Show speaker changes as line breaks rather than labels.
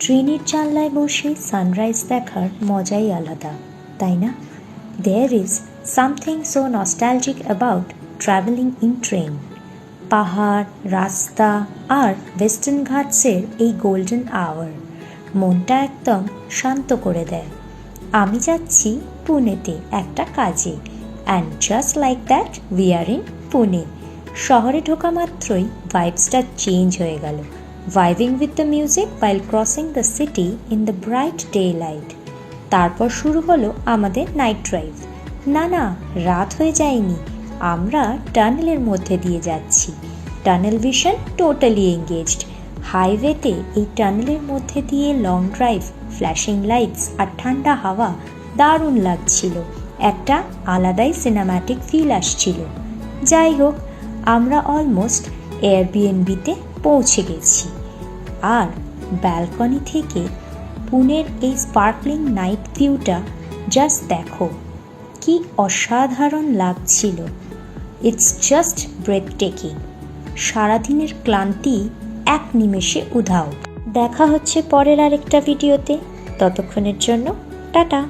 ট্রেনের জানলায় বসে সানরাইজ দেখার মজাই আলাদা, তাই না? There is something so nostalgic about travelling in train. পাহাড়, রাস্তা আর ওয়েস্টার্ন ঘাটসের এই গোল্ডেন আওয়ার মনটা একদম শান্ত করে দেয়। আমি যাচ্ছি পুনেতে একটা কাজে, and just like that we are in Pune. শহরে ঢোকা মাত্রই ভাইবসটা চেঞ্জ হয়ে গেল। Vibing with the music while crossing the city in the bright daylight. তারপর শুরু হলো আমাদের নাইট ড্রাইভ। না, রাত হয়ে যায়নি, আমরা টানেলের মধ্যে দিয়ে যাচ্ছি। Tunnel vision totally engaged. হাইওয়েতে এই টানেলের মধ্যে দিয়ে লং ড্রাইভ, ফ্ল্যাশিং লাইটস আর ঠান্ডা হাওয়া দারুণ লাগছিল। একটা আলাদাই সিনেম্যাটিক ফিল আসছিল। যাই হোক, আমরা অলমোস্ট এয়ারবিএনবিতে পৌঁছে গেছি। আর ব্যালকনি থেকে পুনের এই স্পার্কলিং নাইট ভিউটা জাস্ট দেখো, কি অসাধারণ লাগছিল। It's just breathtaking. সারাদিনের ক্লান্তি এক নিমেষে উধাও। দেখা হচ্ছে পরের আরেকটা ভিডিওতে। ততক্ষণের জন্য টাটা।